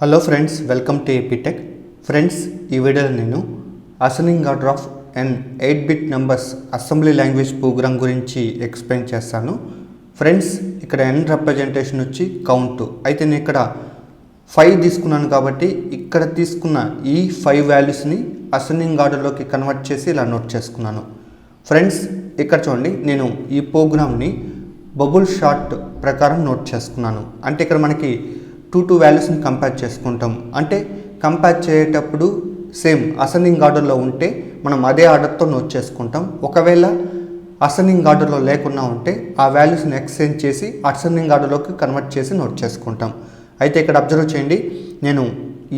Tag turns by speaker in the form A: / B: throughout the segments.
A: Hello friends, welcome to AP tech. Friends, ఈ వీడియోలో నేను ascending order of and 8-bit numbers assembly language program గురించి explain చేస్తాను. Friends, ఇక్కడ n రిప్రజెంటేషన్ వచ్చి కౌంట్. అయితే నేను ఇక్కడ 5 తీసుకున్నాను కాబట్టి ఇక్కడ తీసుకున్న ఈ 5 వాల్యూస్ని అసెండింగ్ ఆర్డర్లోకి కన్వర్ట్ చేసి ఇలా నోట్ చేసుకున్నాను. ఫ్రెండ్స్, ఇక్కడ చూడండి, నేను ఈ ప్రోగ్రామ్ని బబుల్ షార్ట్ ప్రకారం నోట్ చేసుకున్నాను. అంటే ఇక్కడ మనకి టూ వాల్యూస్ని కంపేర్ చేసుకుంటాం. అంటే కంపేర్ చేసేటప్పుడు సేమ్ అసెండింగ్ ఆర్డర్లో ఉంటే మనం అదే ఆర్డర్తో నోట్ చేసుకుంటాం. ఒకవేళ అసెండింగ్ ఆర్డర్లో లేకుండా ఉంటే ఆ వాల్యూస్ని ఎక్స్చేంజ్ చేసి అసెండింగ్ ఆర్డర్లోకి కన్వర్ట్ చేసి నోట్ చేసుకుంటాం. అయితే ఇక్కడ అబ్జర్వ్ చేయండి, నేను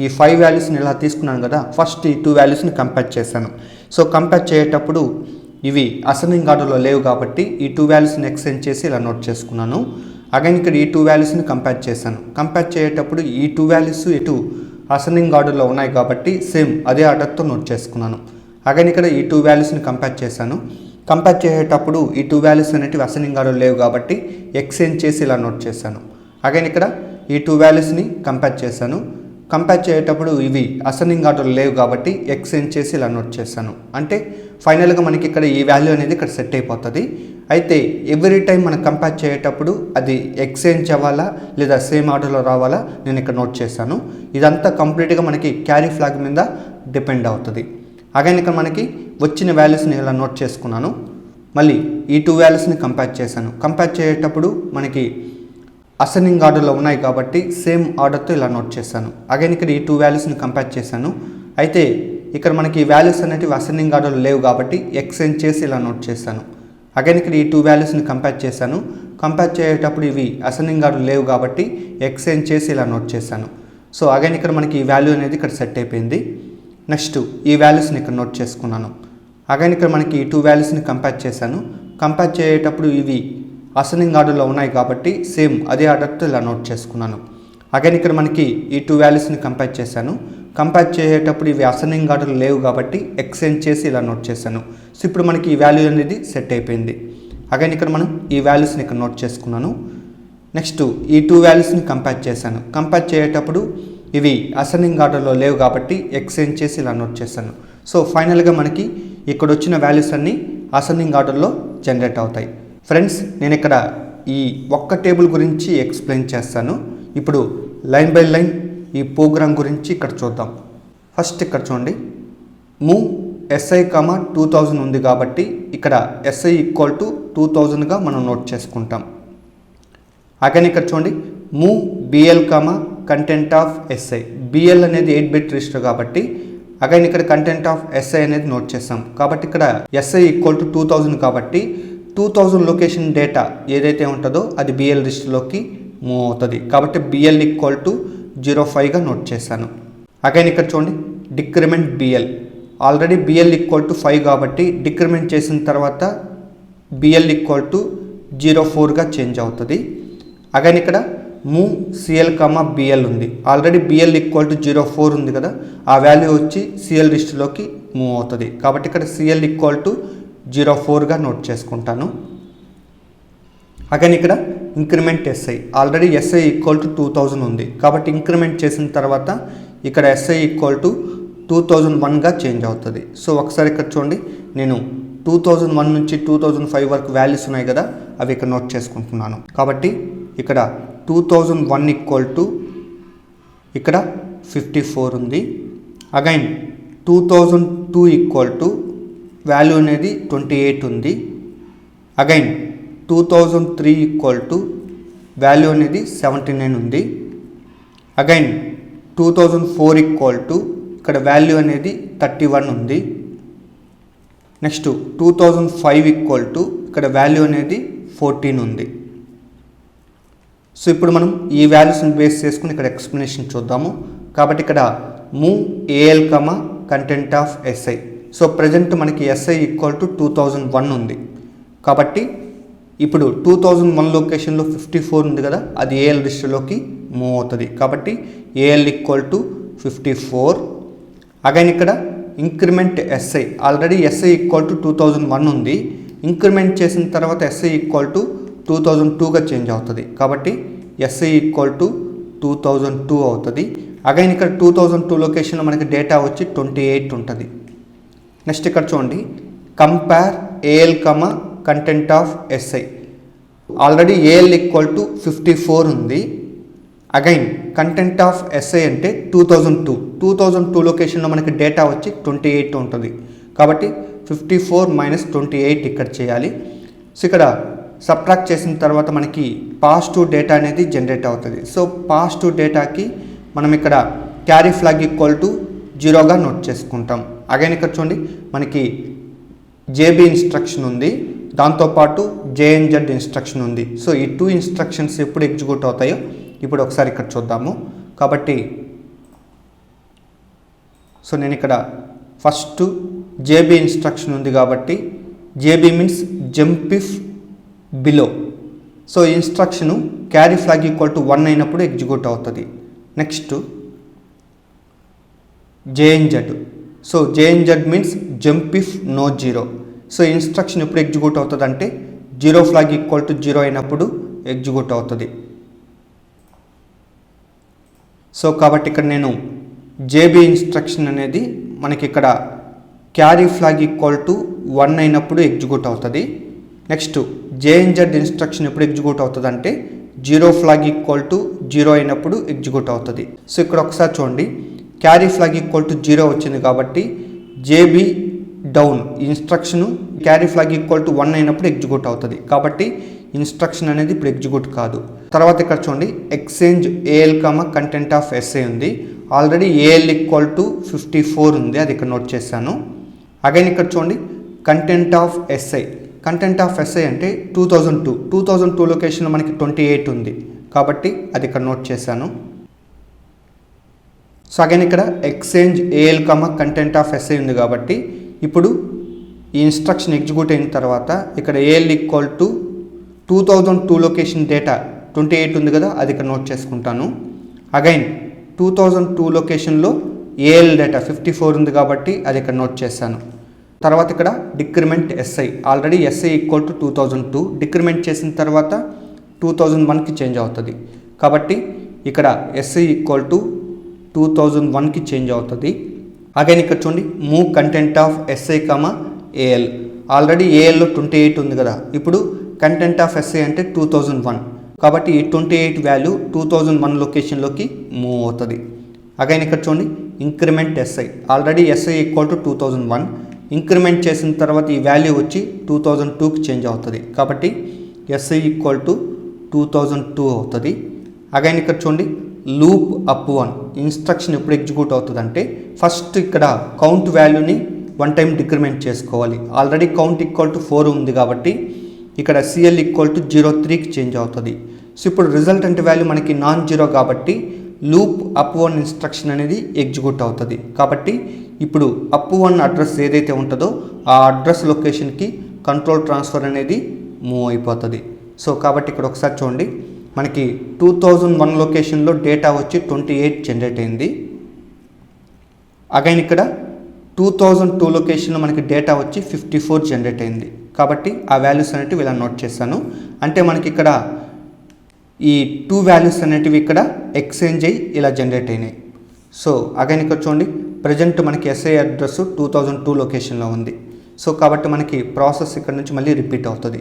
A: ఈ 5 వాల్యూస్ని ఇలా తీసుకున్నాను కదా, ఫస్ట్ ఈ 2 వాల్యూస్ని కంపేర్ చేశాను. సో కంపేర్ చేసేటప్పుడు ఇవి అసెండింగ్ ఆర్డర్లో లేవు కాబట్టి ఈ 2 వాల్యూస్ని ఎక్స్చేంజ్ చేసి ఇలా నోట్ చేసుకున్నాను. అగైన్ ఇక్కడ ఈ 2 వాల్యూస్ని కంపేర్ చేశాను. కంపేర్ చేసేటప్పుడు ఈ 2 వాల్యూస్ ఇటు అసెండింగ్ ఆర్డర్లో ఉన్నాయి కాబట్టి సేమ్ అదే ఆర్డర్తో నోట్ చేసుకున్నాను. అగైన్ ఇక్కడ ఈ 2 వాల్యూస్ని కంపేర్ చేశాను. కంపేర్ చేసేటప్పుడు ఈ 2 వాల్యూస్ అనేటివి అసెండింగ్ ఆర్డర్ లేవు కాబట్టి ఎక్స్చేంజ్ చేసి ఇలా నోట్ చేశాను. అగైన్ ఇక్కడ ఈ 2 వాల్యూస్ని కంపేర్ చేశాను. కంపేర్ చేసేటప్పుడు ఇవి అసెండింగ్ ఆర్డర్ లేవు కాబట్టి ఎక్స్చేంజ్ చేసి ఇలా నోట్ చేశాను. అంటే ఫైనల్గా మనకి ఇక్కడ ఈ వాల్యూ అనేది ఇక్కడ సెట్ అయిపోతుంది. అయితే ఎవ్రీ టైం మనం కంపేర్ చేసేటప్పుడు అది ఎక్స్చేంజ్ అవ్వాలా లేదా సేమ్ ఆర్డర్లో రావాలా నేను ఇక్కడ నోట్ చేశాను. ఇదంతా కంప్లీట్గా మనకి క్యారీ ఫ్లాగ్ మీద డిపెండ్ అవుతుంది. అగైన్ ఇక్కడ మనకి వచ్చిన వాల్యూస్ని ఇలా నోట్ చేసుకున్నాను. మళ్ళీ ఈ 2 వాల్యూస్ని కంపేర్ చేశాను. కంపేర్ చేసేటప్పుడు మనకి అసెండింగ్ ఆర్డర్లో ఉన్నాయి కాబట్టి సేమ్ ఆర్డర్తో ఇలా నోట్ చేశాను. అగైన్ ఇక్కడ ఈ 2 వాల్యూస్ని కంపేర్ చేశాను. అయితే ఇక్కడ మనకి ఈ వాల్యూస్ అనేటివి అసెండింగ్ ఆర్డర్లో లేవు కాబట్టి ఎక్స్చేంజ్ చేసి ఇలా నోట్ చేశాను. అగైన్ ఇక్కడ ఈ 2 వాల్యూస్ని కంపేర్ చేశాను. కంపేర్ చేసేటప్పుడు ఇవి అసెండింగ్ ఆర్డర్ లేవు కాబట్టి ఎక్స్చేంజ్ చేసి ఇలా నోట్ చేశాను. సో అగైన్ ఇక్కడ మనకి ఈ వాల్యూ అనేది ఇక్కడ సెట్ అయిపోయింది. నెక్స్ట్ ఈ వాల్యూస్ని ఇక్కడ నోట్ చేసుకున్నాను. అగైన్ ఇక్కడ మనకి ఈ 2 వాల్యూస్ని కంపేర్ చేశాను. కంపేర్ చేసేటప్పుడు ఇవి అసెండింగ్ ఆర్డర్లో ఉన్నాయి కాబట్టి సేమ్ అదే ఆర్డర్తో ఇలా నోట్ చేసుకున్నాను. అగైన్ ఇక్కడ మనకి ఈ 2 వాల్యూస్ని కంపేర్ చేశాను. కంపేర్ చేసేటప్పుడు ఇవి అసెండింగ్ ఆర్డర్ లేవు కాబట్టి ఎక్స్చేంజ్ చేసి ఇలా నోట్ చేశాను. సో ఇప్పుడు మనకి ఈ వాల్యూ అనేది సెట్ అయిపోయింది. అగైన్ ఇక్కడ మనం ఈ వాల్యూస్ని ఇక్కడ నోట్ చేసుకున్నాను. నెక్స్ట్ ఈ 2 వాల్యూస్ని కంపేర్ చేశాను. కంపేర్ చేసేటప్పుడు ఇవి అసెండింగ్ ఆర్డర్లో లేవు కాబట్టి ఎక్స్చేంజ్ చేసి ఇలా నోట్ చేశాను. సో ఫైనల్గా మనకి ఇక్కడ వచ్చిన వాల్యూస్ అన్నీ అసెండింగ్ ఆర్డర్లో జనరేట్ అవుతాయి. ఫ్రెండ్స్, నేను ఇక్కడ ఈ ఒక్క టేబుల్ గురించి ఎక్స్ప్లెయిన్ చేస్తాను. ఇప్పుడు లైన్ బై లైన్ ఈ ప్రోగ్రామ్ గురించి ఇక్కడ చూద్దాం. ఫస్ట్ ఇక్కడ చూడండి, మూవ్ SI, 2000 ఉంది కాబట్టి ఇక్కడ SI = 2000గా మనం నోట్ చేసుకుంటాం. అగైన్ ఇక్కడ చూడండి, move BL, content of SI. BL అనేది 8-bit రిజిస్టర్ కాబట్టి అగైన్ ఇక్కడ కంటెంట్ ఆఫ్ SI అనేది నోట్ చేస్తాం. కాబట్టి ఇక్కడ SI = 2000 కాబట్టి 2000 లొకేషన్ డేటా ఏదైతే ఉంటుందో అది BL రిజిస్టర్లోకి మూవ్ అవుతుంది. కాబట్టి BL = 05గా నోట్ చేశాను. అగైన్ ఇక్కడ చూడండి, డిక్రిమెంట్ BL. ఆల్రెడీ BL = 5 కాబట్టి డిక్రిమెంట్ చేసిన తర్వాత BL = 04గా చేంజ్ అవుతుంది. అగైన్ ఇక్కడ మూవ్ CL, BL ఉంది. ఆల్రెడీ BL = 04 ఉంది కదా, ఆ వాల్యూ వచ్చి CL రిజిస్టర్లోకి మూవ్ అవుతుంది. కాబట్టి ఇక్కడ CL = 04గా నోట్ చేసుకుంటాను. అగైన్ ఇక్కడ ఇంక్రిమెంట్ SI. ఆల్రెడీ SI = 2000 ఉంది కాబట్టి ఇంక్రిమెంట్ చేసిన తర్వాత ఇక్కడ SI = 2001గా చేంజ్ అవుతుంది. సో ఒకసారి ఇక్కడ చూడండి, నేను 2001 నుంచి 2005 వరకు వాల్యూస్ ఉన్నాయి కదా, అవి ఇక్కడ నోట్ చేసుకుంటున్నాను. కాబట్టి ఇక్కడ 2001 = ఇక్కడ 54 ఉంది. అగైన్ 2002 వాల్యూ అనేది 28 ఉంది. అగైన్ 2003 వాల్యూ అనేది 79 ఉంది. అగైన్ 2004 ఇక్కడ వాల్యూ అనేది 31 ఉంది. నెక్స్ట్ 2005 ఇక్కడ వాల్యూ అనేది 14 ఉంది. సో ఇప్పుడు మనం ఈ వాల్యూస్ని బేస్ చేసుకుని ఇక్కడ ఎక్స్ప్లెనేషన్ చూద్దాము. కాబట్టి ఇక్కడ move AL, content of SI. So present మనకి SI = 2001 ఉంది కాబట్టి ఇప్పుడు 2001 లొకేషన్లో 54 ఉంది కదా, అది AL రిజిస్టర్లోకి మూవ్ అవుతుంది. కాబట్టి AL = 54. అగైన్ ఇక్కడ ఇంక్రిమెంట్ SI. ఆల్రెడీ SI = 2001 ఉంది. ఇంక్రిమెంట్ చేసిన తర్వాత SI = 2002గా చేంజ్ అవుతుంది. కాబట్టి SI = 2002 అవుతుంది. అగైన్ ఇక్కడ 2002 లొకేషన్లో మనకి డేటా వచ్చి 28 ఉంటుంది. నెక్స్ట్ ఇక్కడ చూడండి, compare AL content of SI. Already AL equal to 54 ఉంది. అగైన్ కంటెంట్ ఆఫ్ ఎస్ఐ అంటే 2002 లొకేషన్లో మనకి డేటా వచ్చి 28 ఉంటుంది. కాబట్టి 54 మైనస్ 28 ఇక్కడ చేయాలి. సో ఇక్కడ సబ్ట్రాక్ట్ చేసిన తర్వాత మనకి పాజిటివ్ డేటా అనేది జనరేట్ అవుతుంది. సో పాజిటివ్ డేటాకి మనం ఇక్కడ క్యారీ ఫ్లాగ్ ఈక్వల్ టు 0గా నోట్ చేసుకుంటాం. అగైన్ ఇక్కడ చూడండి, మనకి జేబీ ఇన్స్ట్రక్షన్ ఉంది, దాంతోపాటు జేఎన్జెడ్ ఇన్స్ట్రక్షన్ ఉంది. సో ఈ 2 ఇన్స్ట్రక్షన్స్ ఎప్పుడు ఎగ్జిక్యూట్ అవుతాయో ఇప్పుడు ఒకసారి ఇక్కడ చూద్దాము. కాబట్టి సో నేను ఇక్కడ ఫస్ట్ జేబీ ఇన్స్ట్రక్షన్ ఉంది కాబట్టి JB means jump if below. So instruction carry flag equal to 1 అయినప్పుడు ఎగ్జిక్యూట్ అవుతుంది. Next JNZ. So JNZ means jump if no 0. So instruction ఎప్పుడు ఎగ్జిక్యూట్ అవుతుంది అంటే 0 ఫ్లాగ్ ఈక్వల్ టు 0 అయినప్పుడు ఎగ్జిక్యూట్ అవుతుంది. సో కాబట్టి ఇక్కడ నేను జేబీ ఇన్స్ట్రక్షన్ అనేది మనకి ఇక్కడ క్యారీ ఫ్లాగ్ ఈక్వల్ టు 1 అయినప్పుడు ఎగ్జిక్యూట్ అవుతుంది. నెక్స్ట్ జేఎన్జెడ్ ఇన్స్ట్రక్షన్ ఎప్పుడు ఎగ్జిక్యూట్ అవుతుంది అంటే 0 ఫ్లాగ్ ఈక్వల్ టు 0 అయినప్పుడు ఎగ్జిక్యూట్ అవుతుంది. సో ఇక్కడ ఒకసారి చూడండి, క్యారీ ఫ్లాగ్ ఈక్వల్ టు 0 వచ్చింది కాబట్టి JB down instruction carry flag equal to 1 అయినప్పుడు ఎగ్జిక్యూట్ అవుతుంది. కాబట్టి ఇన్స్ట్రక్షన్ అనేది ఇప్పుడు ఎగ్జిక్యూట్ కాదు. తర్వాత ఇక్కడ చూడండి, exchange AL content of SI ఉంది. ఆల్రెడీ ఏఎల్ ఈక్వల్ టు 54 ఉంది, అది ఇక్కడ నోట్ చేశాను. అగైన్ ఇక్కడ చూడండి, content of SI. Content of SI అంటే 2002 లొకేషన్లో మనకి 28 ఉంది కాబట్టి అది ఇక్కడ నోట్ చేశాను. సో అగైన్ ఇక్కడ exchange AL content of SI ఉంది కాబట్టి ఇప్పుడు ఈ ఇన్స్ట్రక్షన్ ఎగ్జిక్యూట్ అయిన తర్వాత ఇక్కడ AL equal to 2002 location data 28 ఉంది కదా, అది ఇక్కడ నోట్ చేసుకుంటాను. అగైన్ 2002 లొకేషన్లో ఏఎల్ డేటా 54 ఉంది కాబట్టి అది ఇక్కడ నోట్ చేశాను. తర్వాత ఇక్కడ decrement SI. Already SI equal to 2002, decrement చేసిన తర్వాత 2001కి చేంజ్ అవుతుంది కాబట్టి ఇక్కడ ఎస్ఐ ఈక్వల్ టు 2001కి చేంజ్ అవుతుంది. అగైన్ ఇక్కడ చూడండి, move content of SI AL. Already ఏఎల్లో 28 ఉంది కదా, ఇప్పుడు కంటెంట్ ఆఫ్ ఎస్ఐ అంటే 2001 కాబట్టి ఈ 28 వాల్యూ 2001 లొకేషన్లోకి మూవ్ అవుతుంది. అగైన్ ఇక్కడ చూడండి, increment SI. Already SI equal to 2001, increment చేసిన తర్వాత ఈ వాల్యూ వచ్చి 2002కి చేంజ్ అవుతుంది కాబట్టి ఎస్ఐ ఈక్వల్ టు 2002 అవుతుంది. అగైన్ ఇక్కడ చూడండి, లూప్ అప్ 1 ఇన్స్ట్రక్షన్ ఎప్పుడు ఎగ్జిక్యూట్ అవుతుంది అంటే ఫస్ట్ ఇక్కడ కౌంట్ వాల్యూని 1 టైం డిక్రిమెంట్ చేసుకోవాలి. ఆల్రెడీ కౌంట్ ఈక్వల్ టు 4 ఉంది కాబట్టి ఇక్కడ సిఎల్ ఈక్వల్ టు 03కి చేంజ్ అవుతుంది. సో ఇప్పుడు రిజల్ట్ అంటే వాల్యూ మనకి నాన్ జీరో కాబట్టి లూప్ అప్ 1 ఇన్స్ట్రక్షన్ అనేది ఎగ్జిక్యూట్ అవుతుంది. కాబట్టి ఇప్పుడు అప్ 1 అడ్రస్ ఏదైతే ఉంటుందో ఆ అడ్రస్ లొకేషన్కి కంట్రోల్ ట్రాన్స్ఫర్ అనేది మూవ్ అయిపోతుంది. సో కాబట్టి ఇక్కడ ఒకసారి చూడండి, మనకి 2001 లొకేషన్లో డేటా వచ్చి 28 జనరేట్ అయింది. అగైన్ ఇక్కడ 2002 లొకేషన్లో మనకి డేటా వచ్చి 54 జనరేట్ అయింది కాబట్టి ఆ వాల్యూస్ అనేటివి ఇలా నోట్ చేశాను. అంటే మనకి ఇక్కడ ఈ 2 వాల్యూస్ అనేటివి ఇక్కడ ఎక్స్చేంజ్ అయ్యి ఇలా జనరేట్ అయినాయి. సో అగైన్ ఇక్కడ చూడండి, ప్రజెంట్ మనకి ఎస్ఐ అడ్రస్ 2002 లొకేషన్లో ఉంది. సో కాబట్టి మనకి ప్రాసెస్ ఇక్కడ నుంచి మళ్ళీ రిపీట్ అవుతుంది.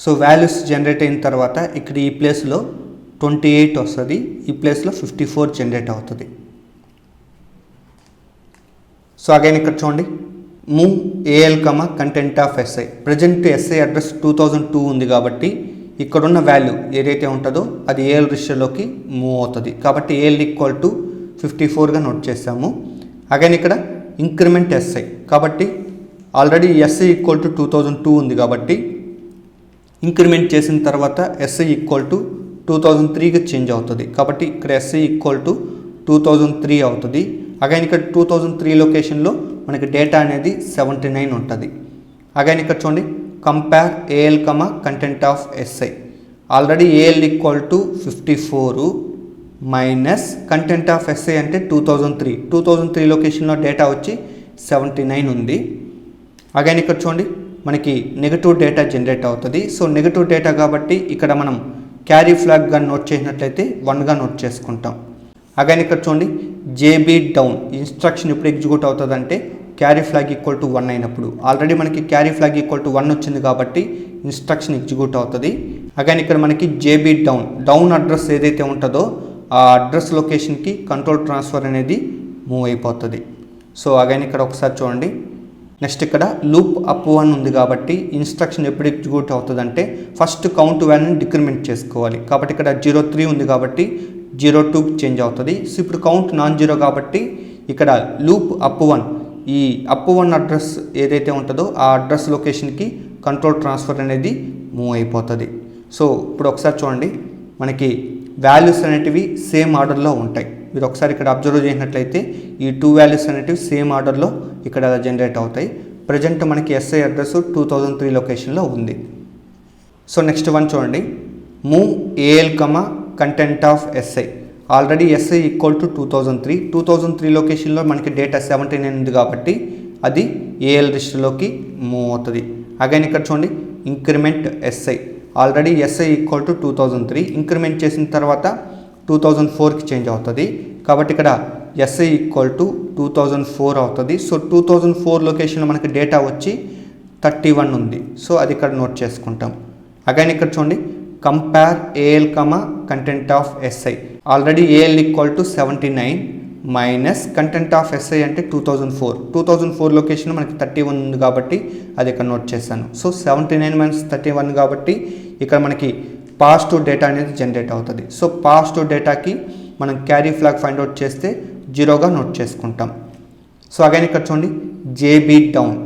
A: సో వాల్యూస్ జనరేట్ అయిన తర్వాత ఇక్కడ ఈ ప్లేస్లో 28 వస్తుంది, ఈ ప్లేస్లో 54 జనరేట్ అవుతుంది. సో అగైన్ ఇక్కడ చూడండి, move AL content of SI. Present SI address 2002 ఉంది కాబట్టి ఇక్కడున్న వాల్యూ ఏదైతే ఉంటుందో అది ఏఎల్ రిజిస్టర్లోకి మూవ్ అవుతుంది కాబట్టి ఏఎల్ ఈక్వల్ టు 54గా నోట్ చేసాము. అగైన్ ఇక్కడ ఇంక్రిమెంట్ ఎస్ఐ కాబట్టి ఆల్రెడీ ఎస్ఐ ఈక్వల్ టు 2002 ఉంది కాబట్టి ఇంక్రిమెంట్ చేసిన తర్వాత ఎస్ఐ ఈక్వల్ టు 2003కి చేంజ్ అవుతుంది కాబట్టి ఇక్కడ ఎస్ఐ ఈక్వల్ టు 2003 అవుతుంది. అగైన్ ఇక్కడ 2003 లొకేషన్లో మనకి డేటా అనేది 79 ఉంటుంది. అగైన్ ఇక్కడ చూడండి, compare AL content of SI. Already AL equal to 54 minus content of SI అంటే 2003 లొకేషన్లో డేటా వచ్చి 79 ఉంది. అగైన్ ఇక్కడ చూడండి, మనకి నెగటివ్ డేటా జనరేట్ అవుతుంది. సో నెగటివ్ డేటా కాబట్టి ఇక్కడ మనం క్యారీ ఫ్లాగ్గా నోట్ చేసినట్లయితే 1గా నోట్ చేసుకుంటాం. అగైన్ ఇక్కడ చూడండి జేబీ డౌన్ ఇన్స్ట్రక్షన్ ఎప్పుడు ఎగ్జిక్యూట్ అవుతుందంటే క్యారీ ఫ్లాగ్ ఈక్వల్ టు 1 అయినప్పుడు. ఆల్రెడీ మనకి క్యారీ ఫ్లాగ్ ఈక్వల్ టు 1 వచ్చింది కాబట్టి ఇన్స్ట్రక్షన్ ఎగ్జిక్యూట్ అవుతుంది. అగైన్ ఇక్కడ మనకి జేబీ డౌన్ అడ్రస్ ఏదైతే ఉంటుందో ఆ అడ్రస్ లొకేషన్కి కంట్రోల్ ట్రాన్స్ఫర్ అనేది మూవ్ అయిపోతుంది. సో అగైన్ ఇక్కడ ఒకసారి చూడండి. నెక్స్ట్ ఇక్కడ లూప్ అప్ 1 ఉంది కాబట్టి ఇన్స్ట్రక్షన్ ఎప్పుడు ఎగ్జిక్యూట్ అవుతుందంటే ఫస్ట్ కౌంట్ వాల్యూని డిక్రిమెంట్ చేసుకోవాలి. కాబట్టి ఇక్కడ 03 ఉంది కాబట్టి 02కి చేంజ్ అవుతుంది. సో ఇప్పుడు కౌంట్ నాన్ జీరో కాబట్టి ఇక్కడ లూప్ అప్ 1 ఈ అప్ 1 అడ్రస్ ఏదైతే ఉంటుందో ఆ అడ్రస్ లొకేషన్కి కంట్రోల్ ట్రాన్స్ఫర్ అనేది మూవ్ అయిపోతుంది. సో ఇప్పుడు ఒకసారి చూడండి, మనకి వాల్యూస్ అనేటివి సేమ్ ఆర్డర్లో ఉంటాయి. మీరు ఒకసారి ఇక్కడ అబ్జర్వ్ చేసినట్లయితే ఈ 2 వాల్యూస్ అనేటివి సేమ్ ఆర్డర్లో ఇక్కడ జనరేట్ అవుతాయి. ప్రజెంట్ మనకి ఎస్ఐ అడ్రస్ 2003 లొకేషన్లో ఉంది. సో నెక్స్ట్ వన్ చూడండి, move AL content of SI. Already SI equal to 2003 లొకేషన్లో మనకి డేటా 79 ఉంది కాబట్టి అది ఏఎల్ రిజిస్టర్లోకి మూవ్ అవుతుంది. అగైన్ ఇక్కడ చూడండి increment SI. Already SI equal to 2003 increment చేసిన తర్వాత 2004కి చేంజ్ అవుతుంది కాబట్టి ఇక్కడ ఎస్ఐ ఈక్వల్ టు 2004 అవుతుంది. సో 2004 లొకేషన్లో మనకి డేటా వచ్చి 31 ఉంది. సో అది ఇక్కడ నోట్ చేసుకుంటాం. అగైన్ ఇక్కడ చూడండి compare AL content of SI. Already AL equal to 79 minus content of SI అంటే 2004 లొకేషన్ మనకి 31 ఉంది కాబట్టి అది ఇక్కడ నోట్ చేశాను. సో 79 మైనస్ 31 కాబట్టి ఇక్కడ మనకి పాజిటివ్ డేటా అనేది జనరేట్ అవుతుంది. సో పాజిటివ్ డేటాకి మనం క్యారీ ఫ్లాగ్ ఫైండ్ అవుట్ చేస్తే 0గా నోట్ చేసుకుంటాం. సో అగైన్ ఇక్కడ చూడండి జేబీ డౌన్.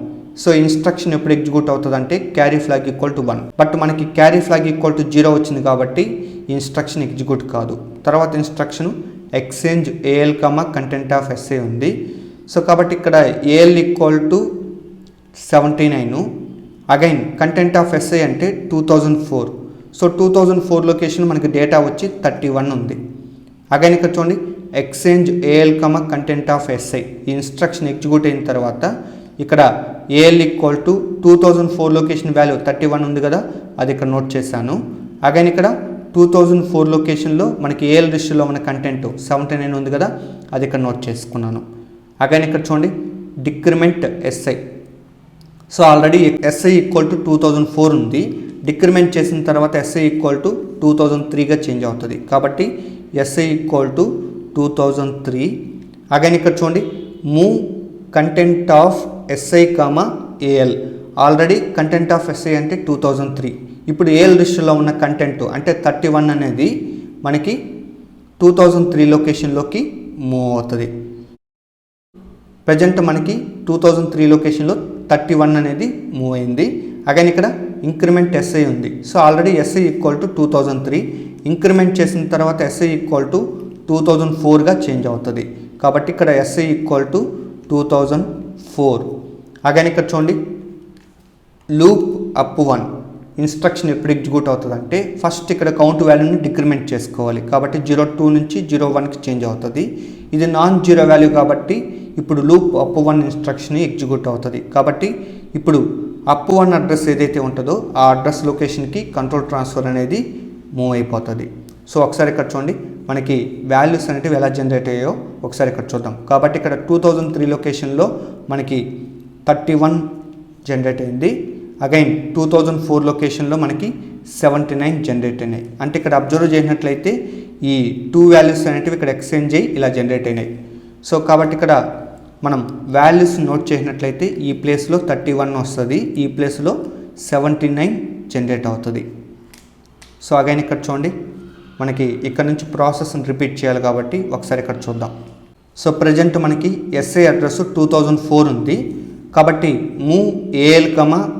A: సో ఇన్స్ట్రక్షన్ ఎప్పుడు ఎగ్జిక్యూట్ అవుతుంది అంటే carry flag equal to 1. But మనకి క్యారీ ఫ్లాగ్ ఈక్వల్ టు 0 వచ్చింది కాబట్టి ఇన్స్ట్రక్షన్ ఎగ్జిక్యూట్ కాదు. తర్వాత instruction exchange AL content of SI ఉంది. సో కాబట్టి ఇక్కడ AL equal to 79 again content of SI అంటే 2004. సో 2004 లొకేషన్ మనకి డేటా వచ్చి 31 ఉంది. అగైన్ ఇక్కడ చూడండి exchange AL content of SI. ఈ ఇన్స్ట్రక్షన్ ఎగ్జిక్యూట్ అయిన తర్వాత ఇక్కడ AL equal to 2004 location value 31 ఉంది కదా, అది ఇక్కడ నోట్ చేశాను. అగైన్ ఇక్కడ 2004 లొకేషన్లో మనకి ఏఎల్ రిజిస్టర్లో మన కంటెంట్ 79 ఉంది కదా, అది ఇక్కడ నోట్ చేసుకున్నాను. అగైన్ ఇక్కడ చూడండి decrement SI. So already SI equal to 2004 ఉంది. డిక్రిమెంట్ చేసిన తర్వాత ఎస్ఐ ఈక్వల్ టు 2003గా చేంజ్ అవుతుంది కాబట్టి ఎస్ఐ ఈక్వల్ టు 2003. అగైన్ ఇక్కడ చూడండి move content of SI AL. Already content of SI అంటే 2003. ఇప్పుడు ఏఎల్ రిజిస్టర్లో ఉన్న కంటెంట్ అంటే 31 అనేది మనకి 2003 లొకేషన్లోకి మూవ్ అవుతుంది. ప్రజెంట్ మనకి 2003 లొకేషన్లో 31 అనేది మూవ్ అయింది. అగైన్ ఇక్కడ ఇంక్రిమెంట్ ఎస్ఐ ఉంది. So already SI equal to 2003 increment చేసిన తర్వాత ఎస్ఐ ఈక్వల్ టు 2004గా చేంజ్ అవుతుంది కాబట్టి ఇక్కడ ఎస్ఐ ఈక్వల్ టు 2004. అగైన్ ఇక్కడ చూడండి లూప్ అప్ 1 ఇన్స్ట్రక్షన్ ఎప్పుడు ఎగ్జిక్యూట్ అవుతుంది అంటే ఫస్ట్ ఇక్కడ కౌంట్ వాల్యూని డిక్రిమెంట్ చేసుకోవాలి కాబట్టి 02 నుంచి 01కి చేంజ్ అవుతుంది. ఇది నాన్ జీరో వాల్యూ కాబట్టి ఇప్పుడు లూప్ అప్ 1 ఇన్స్ట్రక్షన్ ఎగ్జిక్యూట్ అవుతుంది. కాబట్టి ఇప్పుడు అప్ 1 అడ్రస్ ఏదైతే ఉంటుందో ఆ అడ్రస్ లొకేషన్కి కంట్రోల్ ట్రాన్స్ఫర్ అనేది మూవ్ అయిపోతుంది. సో ఒకసారి ఇక్కడ చూడండి మనకి వాల్యూస్ అనేటివి ఎలా జనరేట్ అయ్యాయో ఒకసారి ఇక్కడ చూద్దాం. కాబట్టి ఇక్కడ 2003 లొకేషన్లో మనకి 31 జనరేట్ అయింది. అగైన్ 2004 లొకేషన్లో మనకి 79 జనరేట్ అయినాయి. అంటే ఇక్కడ అబ్జర్వ్ చేసినట్లయితే ఈ 2 వాల్యూస్ అనేటివి ఇక్కడ ఎక్స్చేంజ్ అయ్యి ఇలా జనరేట్ అయినాయి. సో కాబట్టి ఇక్కడ మనం వాల్యూస్ నోట్ చేసినట్లయితే ఈ ప్లేస్లో 31 వస్తుంది, ఈ ప్లేస్లో 79 జనరేట్ అవుతుంది. సో అగైన్ ఇక్కడ చూడండి మనకి ఇక్కడ నుంచి ప్రాసెస్ని రిపీట్ చేయాలి కాబట్టి ఒకసారి ఇక్కడ చూద్దాం. సో ప్రజెంట్ మనకి ఎస్ఐ అడ్రస్ 2004 ఉంది కాబట్టి move AL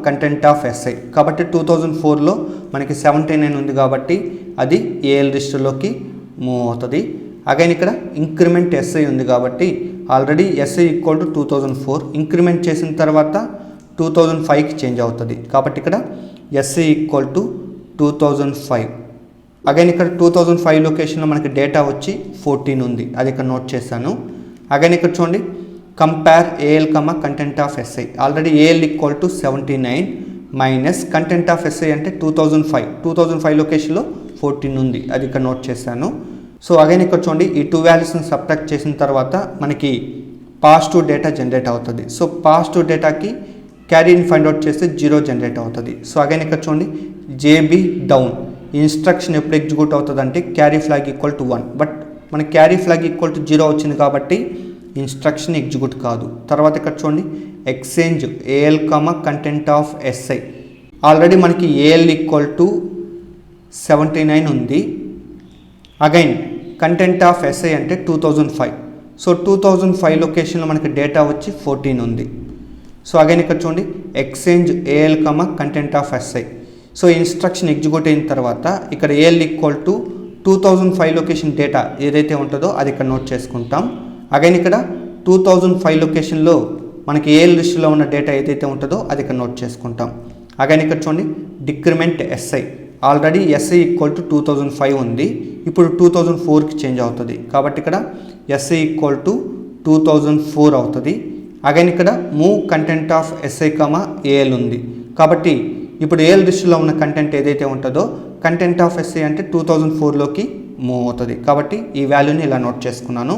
A: content of SI. కాబట్టి 2004లో మనకి 79 ఉంది కాబట్టి అది ఏఎల్ రిజిస్టర్లోకి మూవ్ అవుతుంది. అగైన్ ఇక్కడ ఇంక్రిమెంట్ ఎస్ఐ ఉంది కాబట్టి already SI equal to 2004 increment చేసిన తర్వాత 2005కి చేంజ్ అవుతుంది కాబట్టి ఇక్కడ ఎస్ఐ ఈక్వల్ టు 2005. అగైన్ ఇక్కడ 2005 లొకేషన్లో మనకి డేటా వచ్చి 14 ఉంది, అది ఇక్కడ నోట్ చేశాను. అగైన్ ఇక్కడ చూడండి compare AL content of SI. Already AL equal to 79 minus content of SI అంటే 2005 లొకేషన్లో 14 ఉంది, అది ఇక్కడ నోట్ చేశాను. సో అగైన్ ఇక్కడ చూడండి ఈ 2 వాల్యూస్ని సబ్ట్రాక్ట్ చేసిన తర్వాత మనకి పాజిటివ్ డేటా జనరేట్ అవుతుంది. సో పాజిటివ్ డేటాకి క్యారీని ఫైండ్ అవుట్ చేస్తే 0 జనరేట్ అవుతుంది. సో అగైన్ ఇక్కడ చూడండి జేబీ డౌన్ ఇన్స్ట్రక్షన్ ఎప్పుడు ఎగ్జిక్యూట్ అవుతుంది అంటే carry flag equal to 1, but మన క్యారీ ఫ్లాగ్ ఈక్వల్ టు 0 వచ్చింది కాబట్టి ఇన్స్ట్రక్షన్ ఎగ్జిక్యూట్ కాదు. తర్వాత ఇక్కడ చూడండి exchange AL content of SI already మనకి ఏఎల్ ఈక్వల్ టు 79 ఉంది. అగైన్ కంటెంట్ ఆఫ్ ఎస్ఐ అంటే 2005. సో 2005 లొకేషన్లో మనకి డేటా వచ్చి 14 ఉంది. సో అగైన్ ఇక్కడ చూడండి exchange AL content of SI. So instruction execute అయిన తర్వాత ఇక్కడ AL equal to 2005 location data ఏదైతే ఉంటుందో అది ఇక్కడ నోట్ చేసుకుంటాం. అగైన్ ఇక్కడ 2005 లొకేషన్లో మనకి ఏఎల్ లిస్టులో ఉన్న డేటా ఏదైతే ఉంటుందో అది ఇక్కడ నోట్ చేసుకుంటాం. అగైన్ ఇక్కడ చూడండి decrement SI already SI equal to 2005 ఉంది, ఇప్పుడు 2004కి చేంజ్ అవుతుంది కాబట్టి ఇక్కడ ఎస్ఐ ఈక్వల్ టు 2004 అవుతుంది. అగైన్ ఇక్కడ move content of SI AL ఉంది కాబట్టి ఇప్పుడు ఏఎల్ లిస్టులో ఉన్న కంటెంట్ ఏదైతే ఉంటుందో కంటెంట్ ఆఫ్ ఎస్ఐ అంటే 2004లోకి మూవ్ అవుతుంది కాబట్టి ఈ వాల్యూని ఇలా నోట్ చేసుకున్నాను.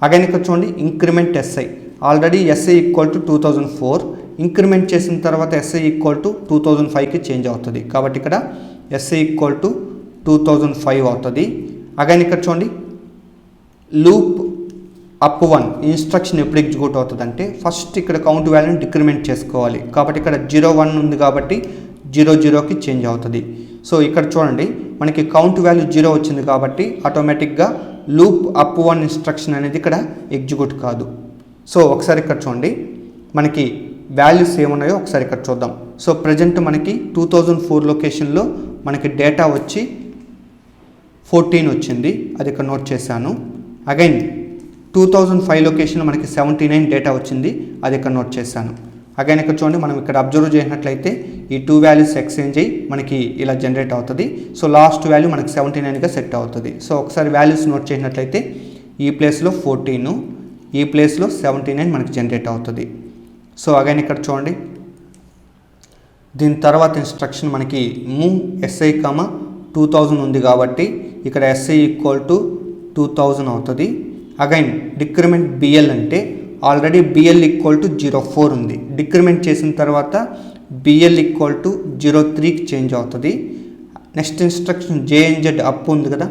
A: అగైన్ ఇక్కడ చూడండి increment SI already SI equal to 2004, increment చేసిన తర్వాత ఎస్ఐ ఈక్వల్ టు 2005కి చేంజ్ అవుతుంది కాబట్టి ఇక్కడ ఎస్ఐ ఈక్వల్ టు 2005 అవుతుంది. అగైన్ ఇక్కడ చూడండి లూప్ అప్ 1 ఇన్స్ట్రక్షన్ ఎప్పుడు ఎగ్జిక్యూట్ అవుతుంది అంటే ఫస్ట్ ఇక్కడ కౌంట్ వాల్యూని డిక్రిమెంట్ చేసుకోవాలి కాబట్టి ఇక్కడ 01 ఉంది కాబట్టి 00కి చేంజ్ అవుతుంది. సో ఇక్కడ చూడండి మనకి కౌంట్ వాల్యూ 0 వచ్చింది కాబట్టి ఆటోమేటిక్గా లూప్ అప్ 1 ఇన్స్ట్రక్షన్ అనేది ఇక్కడ ఎగ్జిక్యూట్ కాదు. సో ఒకసారి ఇక్కడ చూడండి మనకి వాల్యూస్ ఏమున్నాయో ఒకసారి ఇక్కడ చూద్దాం. సో ప్రజెంట్ మనకి 2004 లొకేషన్లో మనకి డేటా వచ్చి 14 వచ్చింది, అది ఇక్కడ నోట్ చేశాను. అగైన్ 2005 లొకేషన్లో మనకి 79 డేటా వచ్చింది, అది ఇక్కడ నోట్ చేశాను. అగైన్ ఇక్కడ చూడండి మనం ఇక్కడ అబ్జర్వ్ చేసినట్లయితే ఈ 2 వాల్యూస్ ఎక్స్చేంజ్ అయ్యి మనకి ఇలా జనరేట్ అవుతుంది. సో లాస్ట్ వాల్యూ మనకి 79గా సెట్ అవుతుంది. సో ఒకసారి వాల్యూస్ నోట్ చేసినట్లయితే ఈ ప్లేస్లో 14, ఈ ప్లేస్లో 79 మనకి జనరేట్ అవుతుంది. సో అగైన్ ఇక్కడ చూడండి దీని తర్వాత ఇన్స్ట్రక్షన్ మనకి మూవ్ ఎస్ఐ 2000 ఉంది కాబట్టి ఇక్కడ ఎస్ఐ ఈక్వల్ టు 2000 అవుతుంది. అగైన్ డిక్రిమెంట్ బిఎల్ అంటే ఆల్రెడీ బిఎల్ ఈక్వల్ టు 04 ఉంది, డిక్రిమెంట్ చేసిన తర్వాత బిఎల్ ఈక్వల్ టు 03కి చేంజ్ అవుతుంది. నెక్స్ట్ ఇన్స్ట్రక్షన్ జేఎన్జెడ్ అప్ ఉంది కదా,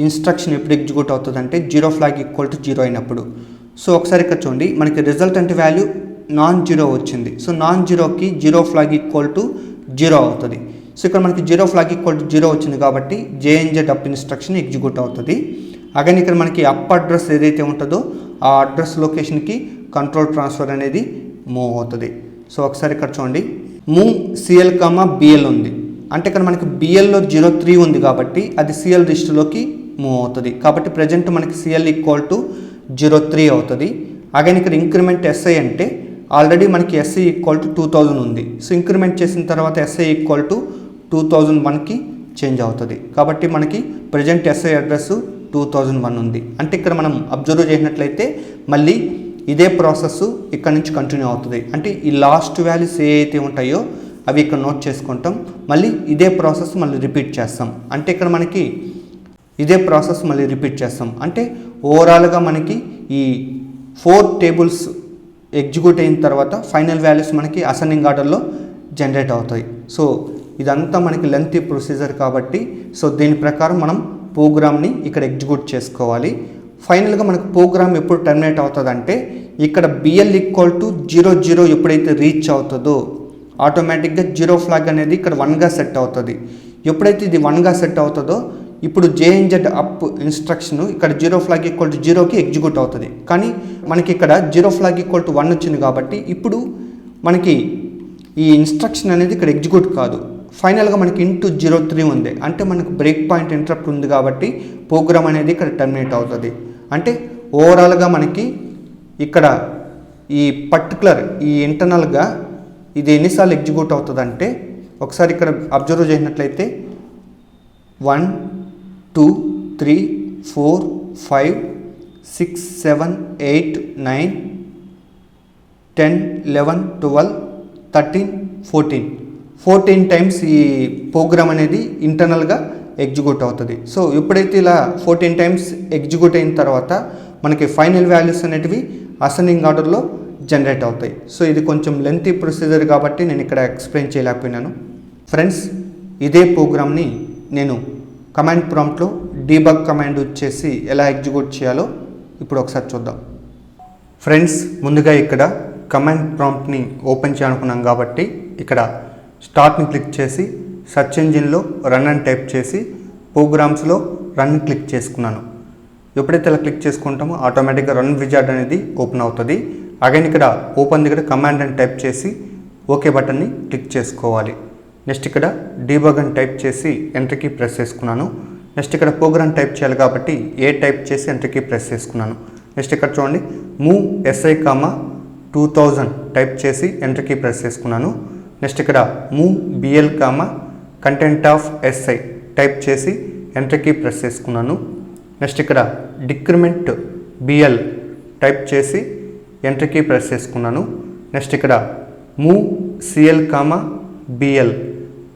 A: ఇన్స్ట్రక్షన్ ఎప్పుడు ఎగ్జిక్యూట్ అవుతుంది అంటే 0 ఫ్లాగ్ ఈక్వల్ టు 0 అయినప్పుడు. సో ఒకసారి ఇక్కడ చూడండి మనకి రిజల్ట్ అంటే వాల్యూ నాన్ జీరో వచ్చింది. సో నాన్ జీరోకి 0 ఫ్లాగ్ ఈక్వల్ టు 0 అవుతుంది. సో ఇక్కడ మనకి 0 ఫ్లాగ్ ఈక్వల్ టు 0 వచ్చింది కాబట్టి జేఎన్జెడ్ అప్ ఇన్స్ట్రక్షన్ ఎగ్జిక్యూట్ అవుతుంది. అగైన్ ఇక్కడ మనకి అప్ అడ్రస్ ఏదైతే ఉంటుందో ఆ అడ్రస్ లొకేషన్కి కంట్రోల్ ట్రాన్స్ఫర్ అనేది మూవ్ అవుతుంది. సో ఒకసారి ఇక్కడ చూడండి మూవ్ సిఎల్ బిఎల్ ఉంది అంటే ఇక్కడ మనకి బిఎల్లో 03 ఉంది కాబట్టి అది సిఎల్ లిస్టులోకి మూవ్ అవుతుంది కాబట్టి ప్రజెంట్ మనకి సిఎల్ ఈక్వల్ టు 03 అవుతుంది. అగైన్ ఇక్కడ ఇంక్రిమెంట్ ఎస్ఐ అంటే ఆల్రెడీ మనకి ఎస్ఐ ఈక్వల్ టు 2000 ఉంది. సో ఇంక్రిమెంట్ చేసిన తర్వాత ఎస్ఐ ఈక్వల్ టు 2001కి చేంజ్ అవుతుంది కాబట్టి మనకి ప్రజెంట్ ఎస్ఐ అడ్రస్ 2001 ఉంది. అంటే ఇక్కడ మనం అబ్జర్వ్ చేసినట్లయితే మళ్ళీ ఇదే ప్రాసెస్ ఇక్కడ నుంచి కంటిన్యూ అవుతుంది. అంటే ఈ లాస్ట్ వాల్యూస్ ఏ అయితే ఉంటాయో అవి ఇక్కడ నోట్ చేసుకుంటాం, మళ్ళీ ఇదే ప్రాసెస్ మళ్ళీ రిపీట్ చేస్తాం. అంటే ఇక్కడ మనకి ఇదే ప్రాసెస్ మళ్ళీ రిపీట్ చేస్తాం. అంటే ఓవరాల్గా మనకి ఈ 4 టేబుల్స్ ఎగ్జిక్యూట్ అయిన తర్వాత ఫైనల్ వాల్యూస్ మనకి అసెండింగ్ ఆర్డర్లో జనరేట్ అవుతాయి. సో ఇదంతా మనకి లెంతీ ప్రొసీజర్ కాబట్టి సో దీని ప్రకారం మనం ప్రోగ్రామ్ని ఇక్కడ ఎగ్జిక్యూట్ చేసుకోవాలి. ఫైనల్గా మనకు ప్రోగ్రామ్ ఎప్పుడు టర్మినేట్ అవుతుందంటే ఇక్కడ బిఎల్ ఈక్వల్ టు 00 ఎప్పుడైతే రీచ్ అవుతుందో ఆటోమేటిక్గా 0 ఫ్లాగ్ అనేది ఇక్కడ 1గా సెట్ అవుతుంది. ఎప్పుడైతే ఇది 1గా సెట్ అవుతుందో ఇప్పుడు జేఎన్జెడ్ అప్ ఇన్స్ట్రక్షన్ ఇక్కడ 0 ఫ్లాగ్ ఈక్వల్ టు 0కి ఎగ్జిక్యూట్ అవుతుంది. కానీ మనకి ఇక్కడ 0 ఫ్లాగ్ ఈక్వల్ టు 1 వచ్చింది కాబట్టి ఇప్పుడు మనకి ఈ ఇన్స్ట్రక్షన్ అనేది ఇక్కడ ఎగ్జిక్యూట్ కాదు. ఫైనల్గా మనకి *03 ఉంది అంటే మనకు బ్రేక్ పాయింట్ ఇంటరప్ట్ ఉంది కాబట్టి ప్రోగ్రామ్ అనేది ఇక్కడ టర్మినేట్ అవుతుంది. అంటే ఓవరాల్గా మనకి ఇక్కడ ఈ పర్టికులర్ ఈ ఇంటర్నల్గా ఇది ఎన్నిసార్లు ఎగ్జిక్యూట్ అవుతుంది అంటే ఒకసారి ఇక్కడ అబ్జర్వ్ చేసినట్లయితే 1 2 3 4 5 6 7 8 9 10 11 12 13 14 టైమ్స్ ఈ ప్రోగ్రామ్ అనేది ఇంటర్నల్గా ఎగ్జిక్యూట్ అవుతుంది. సో ఎప్పుడైతే ఇలా 14 టైమ్స్ ఎగ్జిక్యూట్ అయిన తర్వాత మనకి ఫైనల్ వాల్యూస్ అనేటివి అసెండింగ్ ఆర్డర్లో జనరేట్ అవుతాయి. సో ఇది కొంచెం లెంతీ ప్రొసీజర్ కాబట్టి నేను ఇక్కడ ఎక్స్ప్లెయిన్ చేయలేకపోయినాను. ఫ్రెండ్స్, ఇదే ప్రోగ్రామ్ని నేను కమాండ్ ప్రాంప్ట్లో డీబగ్ కమాండ్ వచ్చేసి ఎలా ఎగ్జిక్యూట్ చేయాలో ఇప్పుడు ఒకసారి చూద్దాం. ఫ్రెండ్స్, ముందుగా ఇక్కడ కమాండ్ ప్రాంప్ట్ని ఓపెన్ చేయాలనుకున్నాం కాబట్టి ఇక్కడ స్టార్ట్ని క్లిక్ చేసి సెర్చ్ ఇంజిన్లో రన్ అని టైప్ చేసి ప్రోగ్రామ్స్లో రన్ క్లిక్ చేసుకున్నాను. ఎప్పుడైతే ఇలా క్లిక్ చేసుకుంటామో ఆటోమేటిక్గా రన్ విజార్డ్ అనేది ఓపెన్ అవుతుంది. అగైన్ ఇక్కడ ఓపెన్ దగ్గర కమాండ్ అని టైప్ చేసి ఓకే బటన్ని క్లిక్ చేసుకోవాలి. నెక్స్ట్ ఇక్కడ డీబగ్ అని టైప్ చేసి ఎంటర్ కీ ప్రెస్ చేసుకున్నాను. నెక్స్ట్ ఇక్కడ ప్రోగ్రామ్ టైప్ చేయాలి కాబట్టి ఏ టైప్ చేసి ఎంటర్ కీ ప్రెస్ చేసుకున్నాను. నెక్స్ట్ ఇక్కడ చూడండి మూవ్ SI, 2000 టైప్ చేసి ఎంటర్ కీ ప్రెస్ చేసుకున్నాను. నెక్స్ట్ ఇక్కడ move BL, content of SI type చేసి ఎంటర్ కీ ప్రెస్ చేసుకున్నాను. నెక్స్ట్ ఇక్కడ డిక్రిమెంట్ BL టైప్ చేసి ఎంటర్ కీ ప్రెస్ చేసుకున్నాను. నెక్స్ట్ ఇక్కడ మూవ్ CL, BL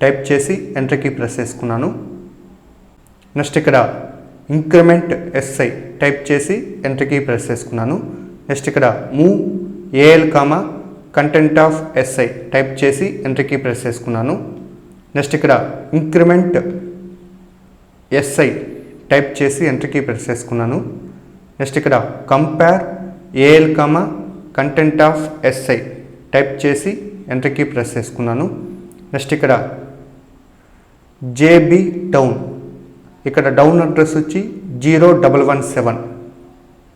A: టైప్ చేసి ఎంటర్ కీ ప్రెస్ చేసుకున్నాను. నెక్స్ట్ ఇక్కడ ఇంక్రిమెంట్ SI టైప్ చేసి ఎంటర్ కీ ప్రెస్ చేసుకున్నాను. నెక్స్ట్ ఇక్కడ move AL, content of SI type చేసి ఎంటర్ కీ ప్రెస్ చేసుకున్నాను. నెక్స్ట్ ఇక్కడ ఇంక్రిమెంట్ SI టైప్ చేసి ఎంటర్ కీ ప్రెస్ చేసుకున్నాను. నెక్స్ట్ ఇక్కడ compare AL, content of SI type చేసి ఎంటర్ కీ ప్రెస్ చేసుకున్నాను. నెక్స్ట్ ఇక్కడ JB డౌన్, ఇక్కడ డౌన్ అడ్రస్ వచ్చి 0117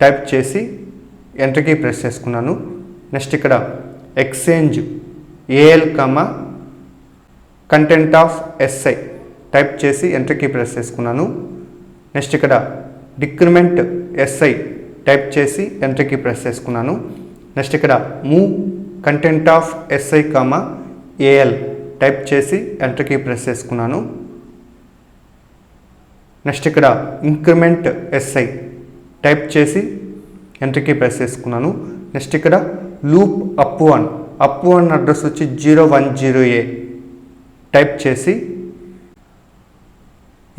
A: టైప్ చేసి ఎంటర్ కీ ప్రెస్ చేసుకున్నాను. నెక్స్ట్ ఇక్కడ exchange AL, content of SI type చేసి ఎంటర్ కీ ప్రెస్ చేసుకున్నాను. నెక్స్ట్ ఇక్కడ డిక్రిమెంట్ SI టైప్ చేసి ఎంటర్ కీ ప్రెస్ చేసుకున్నాను. నెక్స్ట్ ఇక్కడ move content of SI, AL type చేసి ఎంటర్ కీ ప్రెస్ చేసుకున్నాను. నెక్స్ట్ ఇక్కడ ఇంక్రిమెంట్ SI టైప్ చేసి ఎంటర్ కీ ప్రెస్ చేసుకున్నాను. నెక్స్ట్ ఇక్కడ లూప్ అప్ వన్ అడ్రస్ వచ్చి 010A టైప్ చేసి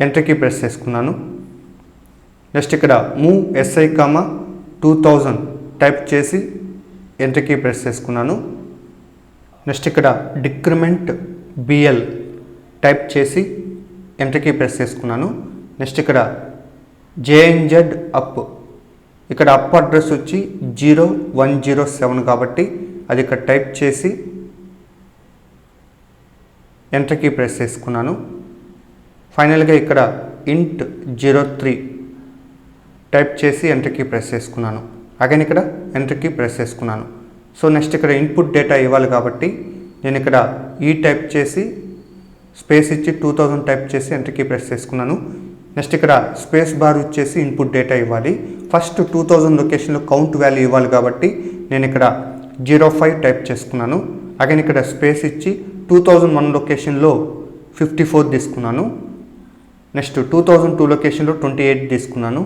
A: ఎంటర్ కీ ప్రెస్ చేసుకున్నాను. నెక్స్ట్ ఇక్కడ మూవ్ SI, 2000 టైప్ చేసి ఎంటర్ కీ ప్రెస్ చేసుకున్నాను. నెక్స్ట్ ఇక్కడ డిక్రిమెంట్ BL టైప్ చేసి ఎంటర్ కీ ప్రెస్ చేసుకున్నాను. నెక్స్ట్ ఇక్కడ JNZ అప్, ఇక్కడ అప్ అడ్రస్ వచ్చి 0107 కాబట్టి అది ఇక్కడ టైప్ చేసి ఎంటర్ కీ ప్రెస్ చేసుకున్నాను. ఫైనల్గా ఇక్కడ int 03 టైప్ చేసి ఎంటర్ కీ ప్రెస్ చేసుకున్నాను. అగైన్ ఇక్కడ ఎంటర్ కీ ప్రెస్ చేసుకున్నాను. సో నెక్స్ట్ ఇక్కడ ఇన్పుట్ డేటా ఇవ్వాలి కాబట్టి నేను ఇక్కడ ఈ టైప్ చేసి స్పేస్ ఇచ్చి 2000 టైప్ చేసి ఎంటర్ కీ ప్రెస్ చేసుకున్నాను. నెక్స్ట్ ఇక్కడ స్పేస్ బార్ వచ్చేసి ఇన్పుట్ డేటా ఇవ్వాలి. ఫస్ట్ 2000 లొకేషన్లో కౌంట్ వాల్యూ ఇవ్వాలి కాబట్టి నేను ఇక్కడ 05 టైప్ చేసుకున్నాను. అగైన్ ఇక్కడ స్పేస్ ఇచ్చి 2001 లొకేషన్లో 54 తీసుకున్నాను. నెక్స్ట్ 2002 లొకేషన్లో 28 తీసుకున్నాను.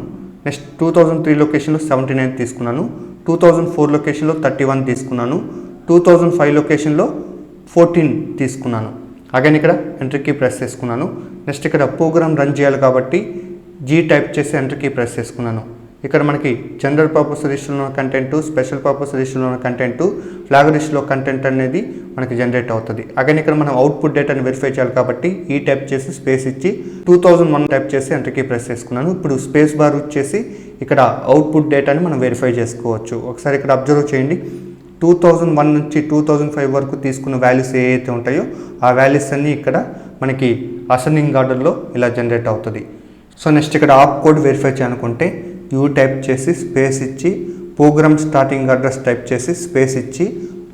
A: నెక్స్ట్ 2003 లొకేషన్లో 79 తీసుకున్నాను. 2004 లొకేషన్లో 31 తీసుకున్నాను. 2005 లొకేషన్లో 14 తీసుకున్నాను. అగైన్ ఇక్కడ ఎంటర్ కీ ప్రెస్ చేసుకున్నాను. నెక్స్ట్ ఇక్కడ ప్రోగ్రామ్ రన్ చేయాలి కాబట్టి G టైప్ చేసి ఎంటర్ కీ ప్రెస్ చేసుకున్నాను. ఇక్కడ మనకి జనరల్ పర్పస్ రిజిస్టర్లో ఉన్న కంటెంట్, స్పెషల్ పర్పస్ రిజిస్టర్లో ఉన్న కంటెంట్, ఫ్లాగ్ లిస్ట్లో కంటెంట్ అనేది మనకి జనరేట్ అవుతుంది. అగైన్ ఇక్కడ మనం అవుట్పుట్ డేటాని వెరిఫై చేయాలి కాబట్టి ఈ టైప్ చేసి స్పేస్ ఇచ్చి 2001 టైప్ చేసి ఎంటర్ కీ ప్రెస్ చేసుకున్నాను. ఇప్పుడు స్పేస్ బార్ వచ్చేసి ఇక్కడ అవుట్పుట్ డేటాని మనం వెరిఫై చేసుకోవచ్చు. ఒకసారి ఇక్కడ అబ్జర్వ్ చేయండి. 2001 నుంచి 2005 వరకు తీసుకున్న వాల్యూస్ ఏవైతే ఉంటాయో ఆ వాల్యూస్ అన్నీ ఇక్కడ మనకి అసెండింగ్ ఆర్డర్లో ఇలా జనరేట్ అవుతుంది. సో నెక్స్ట్ ఇక్కడ ఆప్ కోడ్ వెరిఫై చేయాలనుకుంటే యూ టైప్ చేసి స్పేస్ ఇచ్చి ప్రోగ్రామ్ స్టార్టింగ్ అడ్రస్ టైప్ చేసి స్పేస్ ఇచ్చి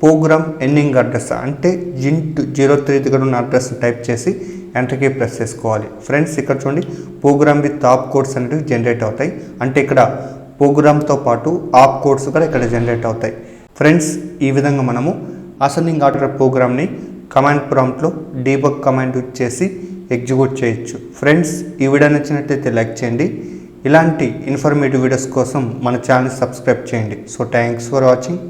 A: ప్రోగ్రామ్ ఎండింగ్ అడ్రస్ అంటే int 03 దగ్గర ఉన్న అడ్రస్ టైప్ చేసి ఎంటర్ కీ ప్రెస్ చేసుకోవాలి. ఫ్రెండ్స్, ఇక్కడ చూడండి ప్రోగ్రామ్ విత్ ఆప్ కోడ్స్ అనేవి జనరేట్ అవుతాయి. అంటే ఇక్కడ ప్రోగ్రామ్తో పాటు ఆప్ కోడ్స్ కూడా ఇక్కడ జనరేట్ అవుతాయి. ఫ్రెండ్స్, ఈ విధంగా మనము అసెండింగ్ ఆర్డర్ ప్రోగ్రామ్ని కమాండ్ ప్రాంప్ట్లో డీబగ్ కమాండ్ యూజ్ చేసి ఎగ్జిక్యూట్ చేయొచ్చు. ఫ్రెండ్స్, ఈ వీడియో నచ్చినట్లయితే లైక్ చేయండి. ఇలాంటి ఇన్ఫర్మేటివ్ వీడియోస్ కోసం మన ఛానల్ సబ్స్క్రైబ్ చేయండి. So thanks for watching.